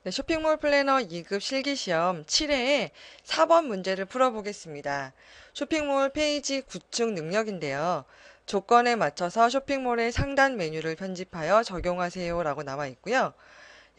네, 쇼핑몰 플래너 2급 실기시험 7회에 4번 문제를 풀어보겠습니다. 쇼핑몰 페이지 구축 능력인데요. 조건에 맞춰서 쇼핑몰의 상단 메뉴를 편집하여 적용하세요 라고 나와 있고요.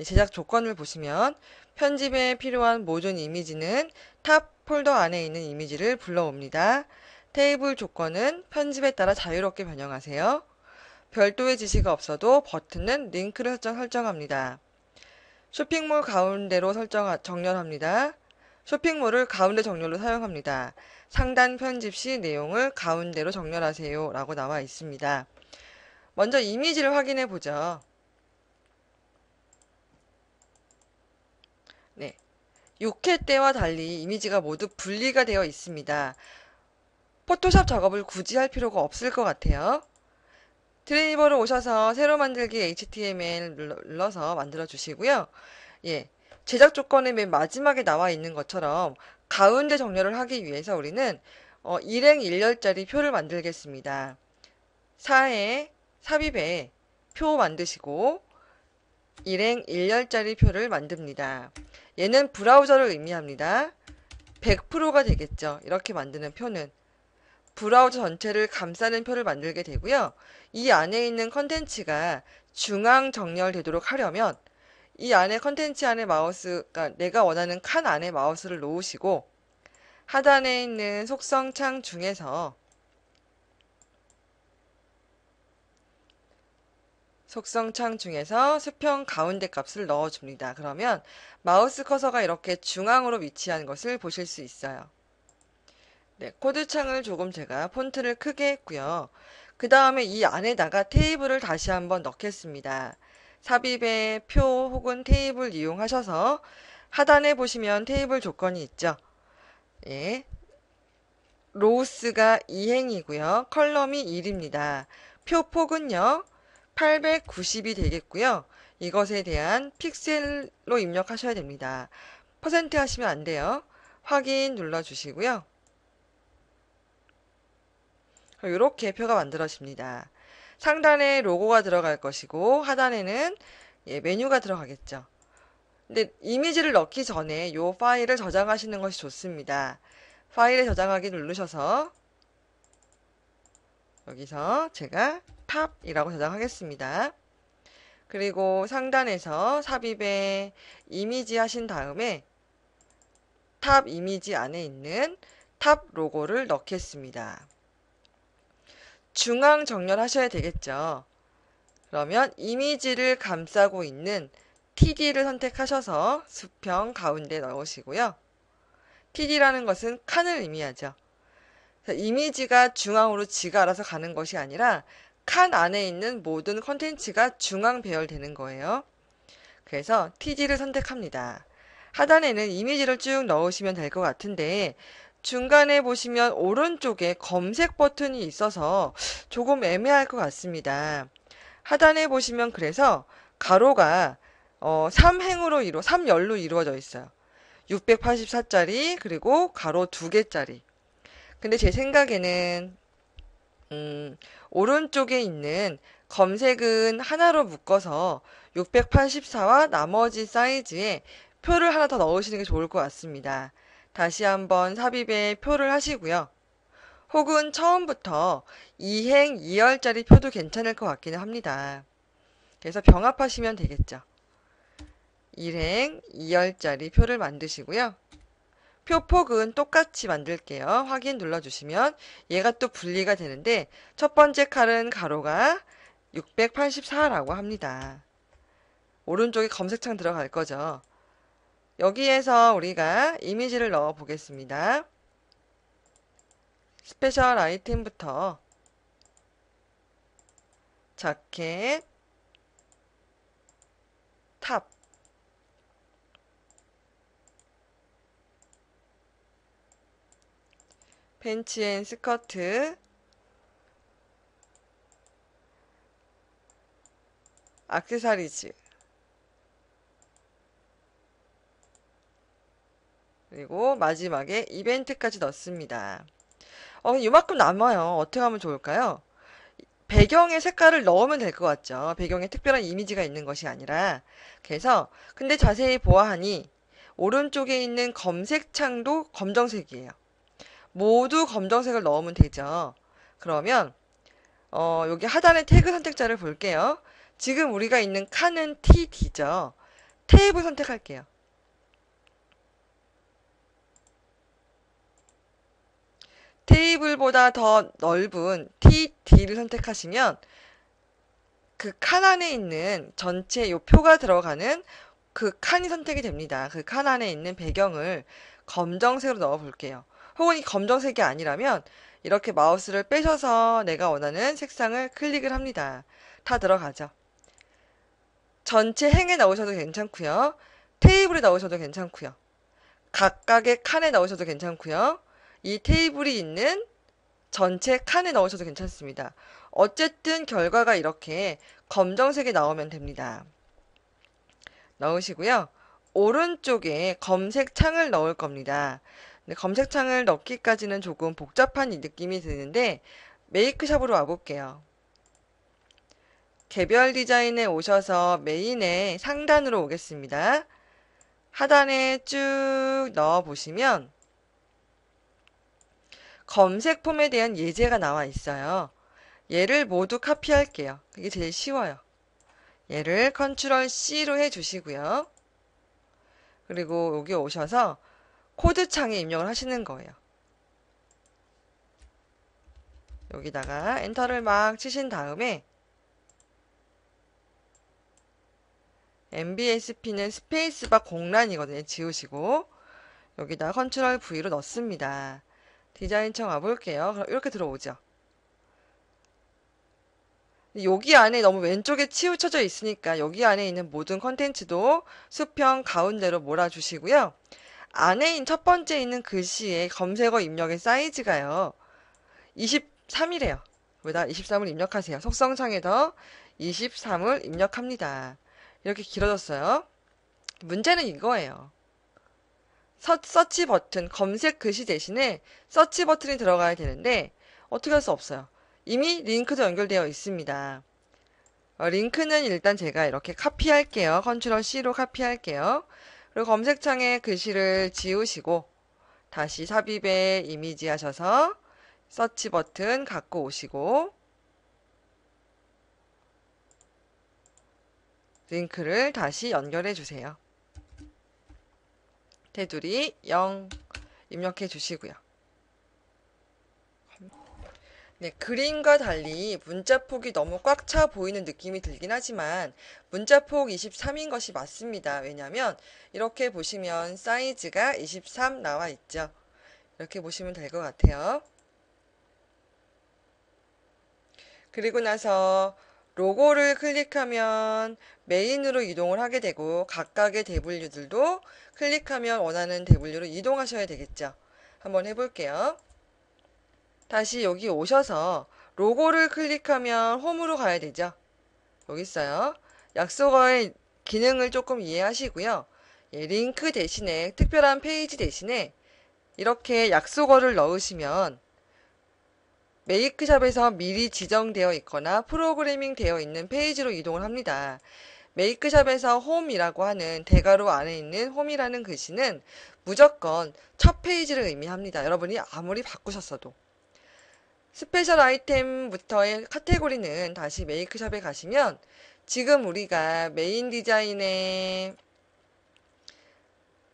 제작 조건을 보시면 편집에 필요한 모든 이미지는 탑 폴더 안에 있는 이미지를 불러옵니다. 테이블 조건은 편집에 따라 자유롭게 변형하세요. 별도의 지시가 없어도 버튼은 링크를 설정합니다. 쇼핑몰 가운데로 정렬합니다. 쇼핑몰을 가운데 정렬로 사용합니다. 상단 편집 시 내용을 가운데로 정렬하세요 라고 나와 있습니다. 먼저 이미지를 확인해 보죠. 네. 6회 때와 달리 이미지가 모두 분리가 되어 있습니다. 포토샵 작업을 굳이 할 필요가 없을 것 같아요. 드레이버로 오셔서 새로 만들기 HTML 눌러서 만들어 주시고요. 예. 제작 조건의 맨 마지막에 나와 있는 것처럼 가운데 정렬을 하기 위해서 우리는 일행 일렬짜리 표를 만들겠습니다. 4에 삽입에 표 만드시고 일행 일렬짜리 표를 만듭니다. 얘는 브라우저를 의미합니다. 100%가 되겠죠. 이렇게 만드는 표는. 브라우저 전체를 감싸는 표를 만들게 되고요. 이 안에 있는 컨텐츠가 중앙 정렬되도록 하려면 이 안에 컨텐츠 안에 그러니까 내가 원하는 칸 안에 마우스를 놓으시고 하단에 있는 속성창 중에서 수평 가운데 값을 넣어줍니다. 그러면 마우스 커서가 이렇게 중앙으로 위치한 것을 보실 수 있어요. 네, 코드창을 조금 제가 폰트를 크게 했고요. 그 다음에 이 안에다가 테이블을 다시 한번 넣겠습니다. 삽입의 표 혹은 테이블 이용하셔서 하단에 보시면 테이블 조건이 있죠. 예, 로우스가 2행이고요. 컬럼이 1입니다. 표 폭은요. 890이 되겠고요. 이것에 대한 픽셀로 입력하셔야 됩니다. 퍼센트 하시면 안 돼요. 확인 눌러주시고요. 이렇게 표가 만들어집니다. 상단에 로고가 들어갈 것이고 하단에는 메뉴가 들어가겠죠. 근데 이미지를 넣기 전에 이 파일을 저장하시는 것이 좋습니다. 파일에 저장하기 누르셔서 여기서 제가 탑이라고 저장하겠습니다. 그리고 상단에서 삽입에 이미지 하신 다음에 탑 이미지 안에 있는 탑 로고를 넣겠습니다. 중앙 정렬하셔야 되겠죠. 그러면 이미지를 감싸고 있는 TD를 선택하셔서 수평 가운데 넣으시고요. TD라는 것은 칸을 의미하죠. 이미지가 중앙으로 지가 알아서 가는 것이 아니라 칸 안에 있는 모든 컨텐츠가 중앙 배열되는 거예요. 그래서 TD를 선택합니다. 하단에는 이미지를 쭉 넣으시면 될 것 같은데 중간에 보시면 오른쪽에 검색 버튼이 있어서 조금 애매할 것 같습니다. 하단에 보시면 그래서 가로가 3열로 이루어져 있어요. 684짜리 그리고 가로 2개짜리. 근데 제 생각에는 오른쪽에 있는 검색은 하나로 묶어서 684와 나머지 사이즈에 표를 하나 더 넣으시는 게 좋을 것 같습니다. 다시 한번 삽입에 표를 하시고요. 혹은 처음부터 2행 2열짜리 표도 괜찮을 것 같기는 합니다. 그래서 병합하시면 되겠죠. 1행 2열짜리 표를 만드시고요. 표폭은 똑같이 만들게요. 확인 눌러주시면 얘가 또 분리가 되는데 첫 번째 칼은 가로가 684라고 합니다. 오른쪽에 검색창 들어갈 거죠. 여기에서 우리가 이미지를 넣어 보겠습니다. 스페셜 아이템부터 자켓, 탑, 팬츠 앤 스커트, 액세서리즈, 그리고 마지막에 이벤트까지 넣습니다. 이만큼 남아요. 어떻게 하면 좋을까요? 배경에 색깔을 넣으면 될 것 같죠. 배경에 특별한 이미지가 있는 것이 아니라. 그래서 근데 자세히 보아하니 오른쪽에 있는 검색 창도 검정색이에요. 모두 검정색을 넣으면 되죠. 그러면 여기 하단의 태그 선택자를 볼게요. 지금 우리가 있는 칸은 TD죠. 테이블 선택할게요. 테이블보다 더 넓은 TD를 선택하시면 그 칸 안에 있는 전체 요 표가 들어가는 그 칸이 선택이 됩니다. 그 칸 안에 있는 배경을 검정색으로 넣어 볼게요. 혹은 이 검정색이 아니라면 이렇게 마우스를 빼셔서 내가 원하는 색상을 클릭을 합니다. 다 들어가죠. 전체 행에 넣으셔도 괜찮고요. 테이블에 넣으셔도 괜찮고요. 각각의 칸에 넣으셔도 괜찮고요. 이 테이블이 있는 전체 칸에 넣으셔도 괜찮습니다. 어쨌든 결과가 이렇게 검정색이 나오면 됩니다. 넣으시고요. 오른쪽에 검색 창을 넣을 겁니다. 근데 검색 창을 넣기까지는 조금 복잡한 느낌이 드는데 메이크샵으로 와볼게요. 개별 디자인에 오셔서 메인의 상단으로 오겠습니다. 하단에 쭉 넣어 보시면 검색 폼에 대한 예제가 나와 있어요. 얘를 모두 카피할게요. 이게 제일 쉬워요. 얘를 컨트롤 C로 해주시고요. 그리고 여기 오셔서 코드 창에 입력을 하시는 거예요. 여기다가 엔터를 막 치신 다음에 MBSP는 스페이스바 공란이거든요. 지우시고 여기다 컨트롤 V로 넣습니다. 디자인청 와볼게요. 그럼 이렇게 들어오죠. 여기 안에 너무 왼쪽에 치우쳐져 있으니까 여기 안에 있는 모든 컨텐츠도 수평 가운데로 몰아주시고요. 안에 있는 첫 번째 있는 글씨의 검색어 입력의 사이즈가요. 23이래요. 여기다 23을 입력하세요. 속성창에서 23을 입력합니다. 이렇게 길어졌어요. 문제는 이거예요. 서치 버튼, 검색 글씨 대신에 서치 버튼이 들어가야 되는데 어떻게 할 수 없어요. 이미 링크도 연결되어 있습니다. 링크는 일단 제가 이렇게 카피할게요. 컨트롤 C로 카피할게요. 그리고 검색창에 글씨를 지우시고 다시 삽입에 이미지 하셔서 서치 버튼 갖고 오시고 링크를 다시 연결해 주세요. 테두리 0 입력해 주시고요. 네, 그림과 달리 문자폭이 너무 꽉 차 보이는 느낌이 들긴 하지만 문자폭 23인 것이 맞습니다. 왜냐하면 이렇게 보시면 사이즈가 23 나와 있죠. 이렇게 보시면 될 것 같아요. 그리고 나서 로고를 클릭하면 메인으로 이동을 하게 되고 각각의 대분류들도 클릭하면 원하는 대분류로 이동하셔야 되겠죠. 한번 해볼게요. 다시 여기 오셔서 로고를 클릭하면 홈으로 가야 되죠. 여기 있어요. 약속어의 기능을 조금 이해하시고요. 예, 링크 대신에 특별한 페이지 대신에 이렇게 약속어를 넣으시면 메이크샵에서 미리 지정되어 있거나 프로그래밍 되어 있는 페이지로 이동을 합니다. 메이크샵에서 홈이라고 하는 대괄호 안에 있는 홈이라는 글씨는 무조건 첫 페이지를 의미합니다. 여러분이 아무리 바꾸셨어도. 스페셜 아이템부터의 카테고리는 다시 메이크샵에 가시면 지금 우리가 메인 디자인의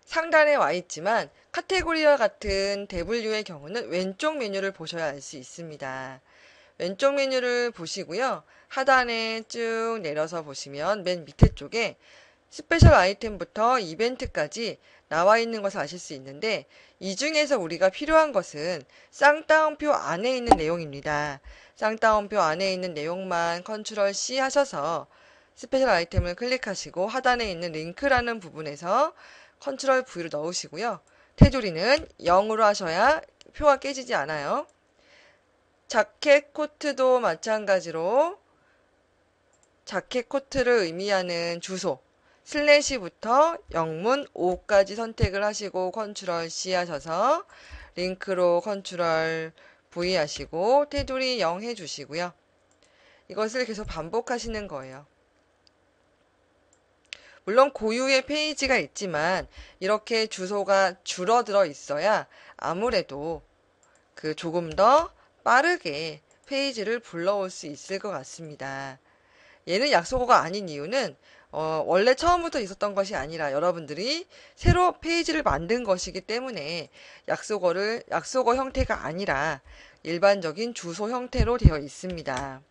상단에 와 있지만 카테고리와 같은 대분류의 경우는 왼쪽 메뉴를 보셔야 알 수 있습니다. 왼쪽 메뉴를 보시고요. 하단에 쭉 내려서 보시면 맨 밑에 쪽에 스페셜 아이템부터 이벤트까지 나와 있는 것을 아실 수 있는데 이 중에서 우리가 필요한 것은 쌍따옴표 안에 있는 내용입니다. 쌍따옴표 안에 있는 내용만 컨트롤 C 하셔서 스페셜 아이템을 클릭하시고 하단에 있는 링크라는 부분에서 컨트롤 V를 넣으시고요. 테두리는 0으로 하셔야 표가 깨지지 않아요. 자켓 코트도 마찬가지로 자켓 코트를 의미하는 주소 슬래시부터 영문 5까지 선택을 하시고 컨트롤 C 하셔서 링크로 컨트롤 V 하시고 테두리 0 해주시고요. 이것을 계속 반복하시는 거예요. 물론 고유의 페이지가 있지만 이렇게 주소가 줄어들어 있어야 아무래도 그 조금 더 빠르게 페이지를 불러올 수 있을 것 같습니다. 얘는 약속어가 아닌 이유는 원래 처음부터 있었던 것이 아니라 여러분들이 새로 페이지를 만든 것이기 때문에 약속어 형태가 아니라 일반적인 주소 형태로 되어 있습니다.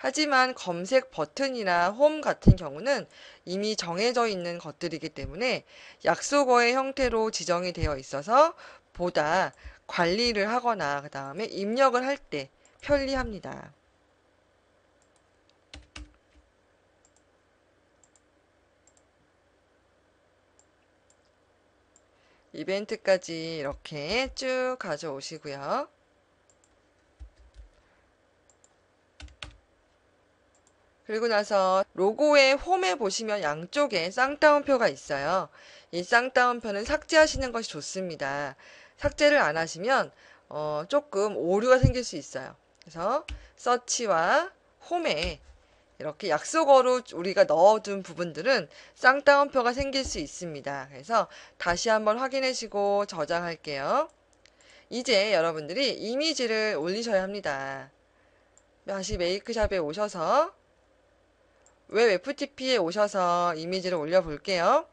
하지만 검색 버튼이나 홈 같은 경우는 이미 정해져 있는 것들이기 때문에 약속어의 형태로 지정이 되어 있어서 보다 관리를 하거나 그 다음에 입력을 할 때 편리합니다. 이벤트까지 이렇게 쭉 가져오시고요. 그리고 나서 로고의 홈에 보시면 양쪽에 쌍따옴표가 있어요. 이 쌍따옴표는 삭제하시는 것이 좋습니다. 삭제를 안 하시면 조금 오류가 생길 수 있어요. 그래서 서치와 홈에 이렇게 약속어로 우리가 넣어둔 부분들은 쌍따옴표가 생길 수 있습니다. 그래서 다시 한번 확인하시고 저장할게요. 이제 여러분들이 이미지를 올리셔야 합니다. 다시 메이크샵에 오셔서 웹 FTP에 오셔서 이미지를 올려볼게요.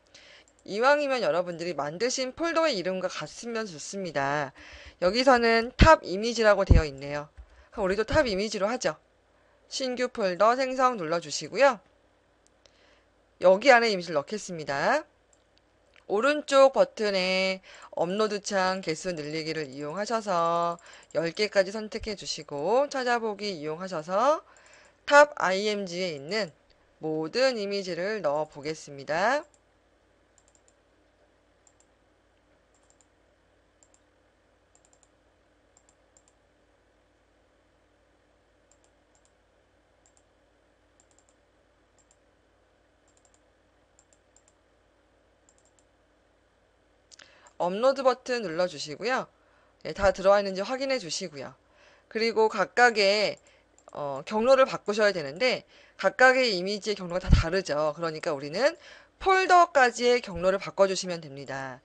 이왕이면 여러분들이 만드신 폴더의 이름과 같으면 좋습니다. 여기서는 탑 이미지라고 되어 있네요. 그럼 우리도 탑 이미지로 하죠. 신규 폴더 생성 눌러주시고요. 여기 안에 이미지를 넣겠습니다. 오른쪽 버튼에 업로드 창 개수 늘리기를 이용하셔서 10개까지 선택해 주시고 찾아보기 이용하셔서 탑 img에 있는 모든 이미지를 넣어 보겠습니다. 업로드 버튼 눌러주시고요. 네, 다 들어와 있는지 확인해 주시고요. 그리고 각각의 경로를 바꾸셔야 되는데 각각의 이미지의 경로가 다 다르죠. 그러니까 우리는 폴더까지의 경로를 바꿔주시면 됩니다.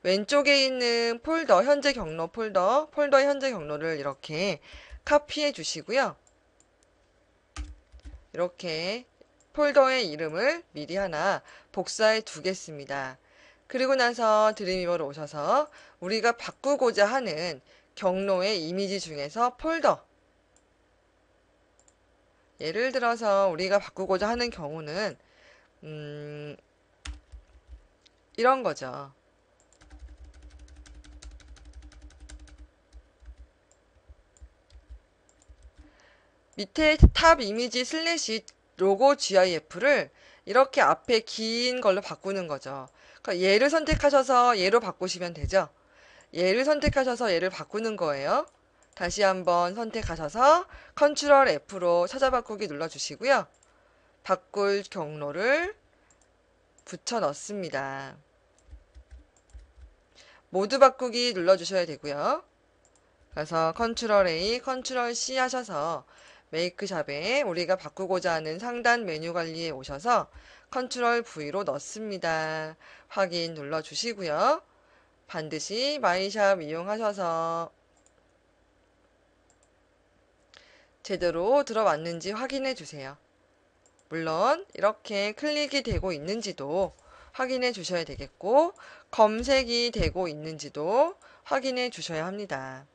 왼쪽에 있는 현재 경로 폴더의 현재 경로를 이렇게 카피해 주시고요. 이렇게 폴더의 이름을 미리 하나 복사해 두겠습니다. 그리고 나서 드림위버로 오셔서 우리가 바꾸고자 하는 경로의 이미지 중에서 폴더, 예를 들어서 우리가 바꾸고자 하는 경우는 이런 거죠. 밑에 탑 이미지 슬래시 로고 GIF를 이렇게 앞에 긴 걸로 바꾸는 거죠. 그러니까 얘를 선택하셔서 얘로 바꾸시면 되죠. 얘를 선택하셔서 얘를 바꾸는 거예요. 다시 한번 선택하셔서 컨트롤 F로 찾아 바꾸기 눌러주시고요. 바꿀 경로를 붙여 넣습니다. 모두 바꾸기 눌러주셔야 되고요. 그래서 컨트롤 A, 컨트롤 C 하셔서 메이크샵에 우리가 바꾸고자 하는 상단 메뉴 관리에 오셔서 컨트롤 V로 넣습니다. 확인 눌러주시고요. 반드시 마이샵 이용하셔서 제대로 들어왔는지 확인해 주세요. 물론 이렇게 클릭이 되고 있는지도 확인해 주셔야 되겠고 검색이 되고 있는지도 확인해 주셔야 합니다.